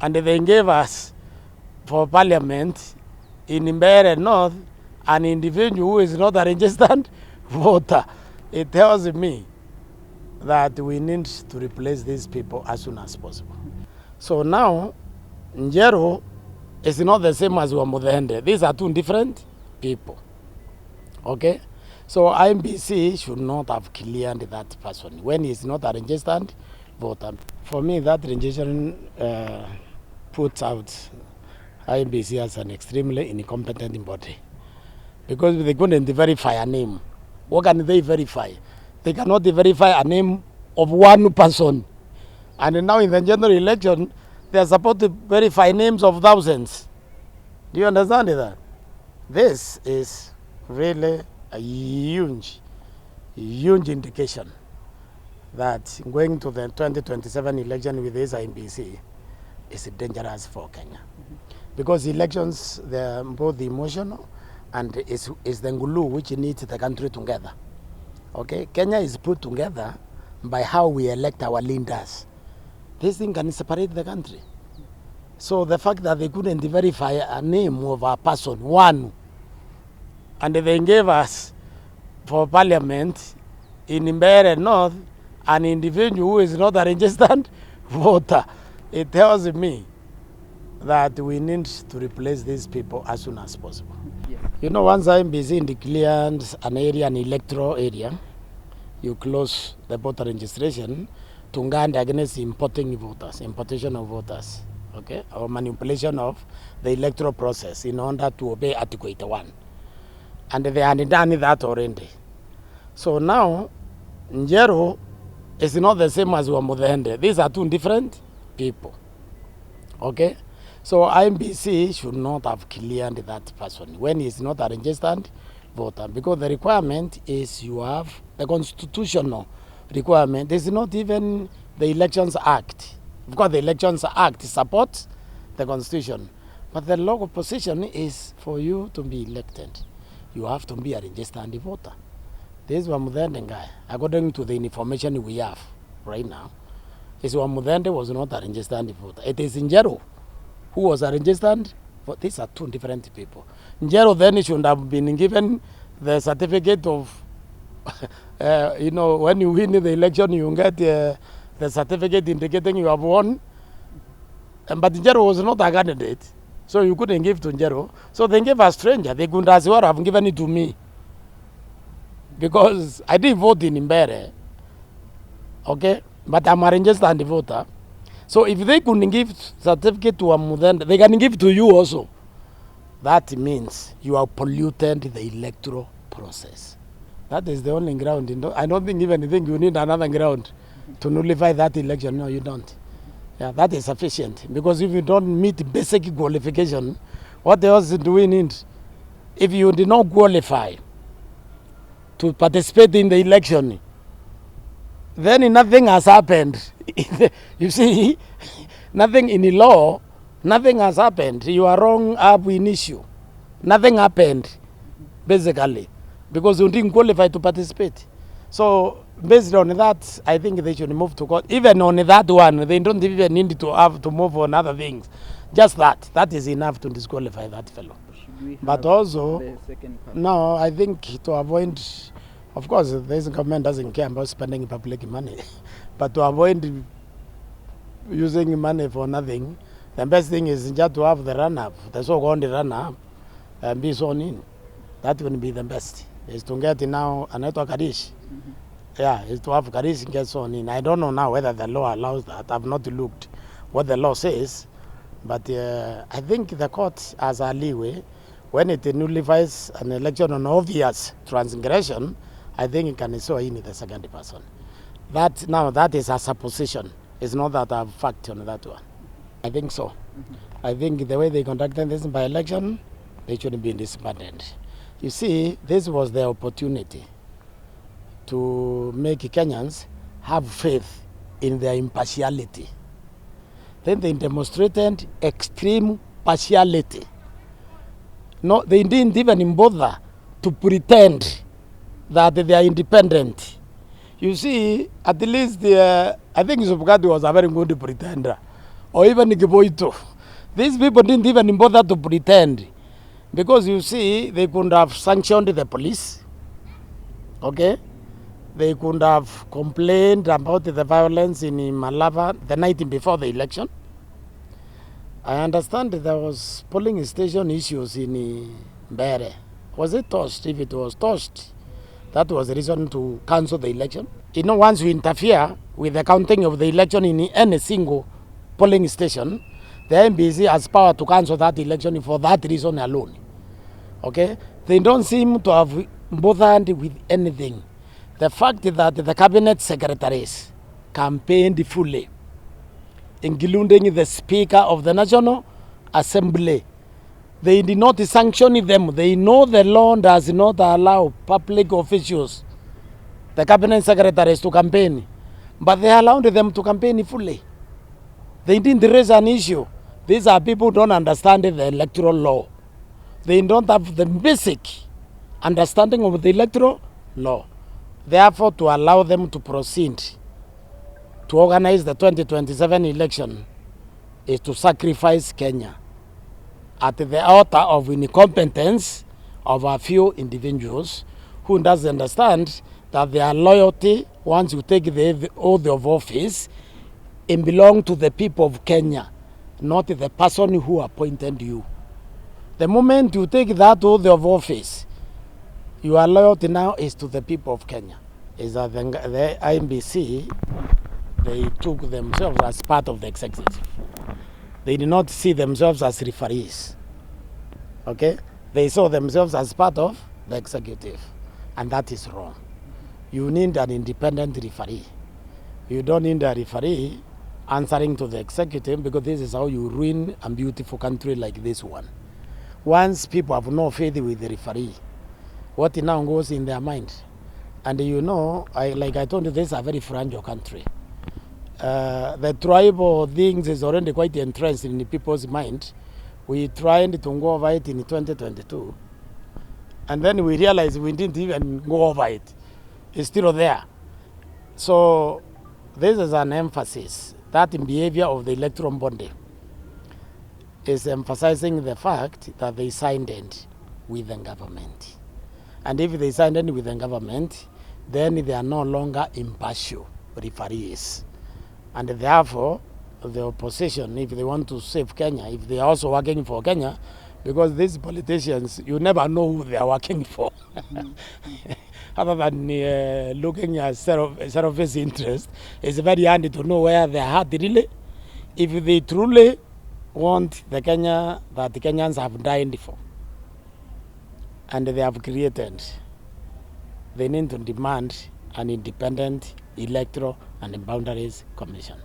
and they gave us for parliament in Mbeere North an individual who is not a registered voter. It tells me that we need to replace these people as soon as possible. So now, Njero is not the same as Wamuthende. These are two different people. Okay? So IEBC should not have cleared that person when he's not a registered voter. For me, that registration puts out IEBC as an extremely incompetent body. Because they couldn't verify a name. What can they verify? They cannot verify a name of one person. And now in the general election, they are supposed to verify names of thousands. Do you understand that? This is really a huge indication that going to the 2027 election with this IEBC is dangerous for Kenya. Because elections, they're both emotional and is the glue which needs the country together. Okay, Kenya is put together by how we elect our leaders. This thing can separate the country. So the fact that they couldn't verify a name of a person, one, and they gave us for parliament in Mbeere North an individual who is not a registered voter, it tells me that we need to replace these people as soon as possible. Yes. You know, once IEBC declares an area, an electoral area, you close the voter registration to guard against importing voters, importation of voters, okay, or manipulation of the electoral process in order to obey Article 81. And they had done that already. So now, Njero is not the same as Wamuthende. These are two different people, okay? So IEBC should not have cleared that person when he's not a registered voter, because the requirement is you have the constitutional requirement. It's not even the Elections Act, because the Elections Act supports the Constitution. But the law of position is for you to be elected, you have to be a registered voter. This Wamuthende guy, according to the information we have right now, is Wamuthende was not a registered voter. It is Njero who was a registered, but these are two different people. Njero then should have been given the certificate of, you know, when you win the election, you get the certificate indicating you have won. But Njero was not a candidate, so you couldn't give to Njero. So they gave a stranger. They couldn't as well have given it to me, because I didn't vote in Mbeere, okay? But I'm a registered voter. So if they couldn't give certificate to Wamuthende, they can give to you also. That means you have polluted the electoral process. That is the only ground. I don't think even you need another ground to nullify that election. No, you don't. Yeah, that is sufficient. Because if you don't meet basic qualification, what else do we need? If you did not qualify to participate in the election, then nothing has happened. You see, nothing in the law, nothing has happened. You are wrong ab initio. Nothing happened, basically, because you didn't qualify to participate. So, based on that, I think they should move to court. Even on that one, they don't even need to have to move on other things. Just that. That is enough to disqualify that fellow. But also, no, I think to avoid, of course, this government doesn't care about spending public money, but to avoid using money for nothing, the best thing is just to have the run-up, the so-called run-up, and be sworn in. That would be the best, is to get now a network Karish. Yeah, is to have Karish get sworn in. I don't know now whether the law allows that. I've not looked what the law says, but I think the court has a leeway. When it nullifies an election on obvious transgression, I think it can swear in the second person. That is a supposition. It's not that I've fact on that one. I think so. I think the way they conducted this by election, they shouldn't be disbanded. You see, this was the opportunity to make Kenyans have faith in their impartiality. Then they demonstrated extreme partiality. No, they didn't even bother to pretend that they are independent. You see, at least I think Zubugadi was a very good pretender. or even Giboito. These people didn't even bother to pretend, because you see, they could have sanctioned the police, okay? They could have complained about the violence in Malava the night before the election. I understand there was polling station issues in Mbere. Was it touched? If it was touched, that was the reason to cancel the election. You know, once you interfere with the counting of the election in any single polling station, the IEBC has power to cancel that election for that reason alone. Okay? They don't seem to have bothered with anything. The fact that the cabinet secretaries campaigned fully, including the Speaker of the National Assembly, they did not sanction them. They know the law does not allow public officials, the cabinet secretaries, to campaign, but they allowed them to campaign fully. They didn't raise an issue. These are people who don't understand the electoral law. They don't have the basic understanding of the electoral law. Therefore, to allow them to proceed to organize the 2027 election is to sacrifice Kenya at the altar of incompetence of a few individuals who doesn't understand that their loyalty, once you take the oath of office, it belongs to the people of Kenya, not the person who appointed you. The moment you take that oath of office, your loyalty now is to the people of Kenya. Is that the IEBC, they took themselves as part of the executive. They did not see themselves as referees. Okay? They saw themselves as part of the executive. And that is wrong. You need an independent referee. You don't need a referee answering to the executive, because this is how you ruin a beautiful country like this one. Once people have no faith with the referee, what now goes in their mind? And you know, like I told you, this is a very fragile country. The tribal things is already quite entrenched in the people's mind. We tried to go over it in 2022. And then we realized we didn't even go over it. It's still there. So this is an emphasis. That behavior of the electoral body is emphasizing the fact that they signed it with the government. And if they signed it with the government, then they are no longer impartial referees. And therefore, the opposition, if they want to save Kenya, if they are also working for Kenya, because these politicians, you never know who they are working for. Other than looking at self interest, it's very handy to know where their heart really. If they truly want the Kenya that the Kenyans have died for, and they have created, they need to demand an independent electoral and boundaries commission.